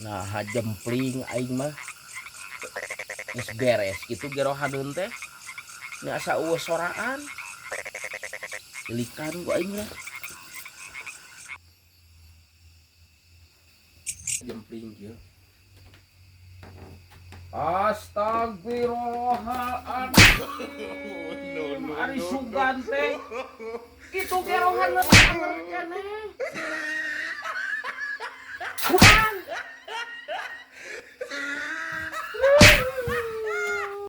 Nah jempling aing mah geus beres kitu gerohadeun teh nya asa eueuh soraan ilikan ku aing lah jempling kieu. Astagfirullahaladzim. Ari sugan teh kitu gerohan keneh. Kumaha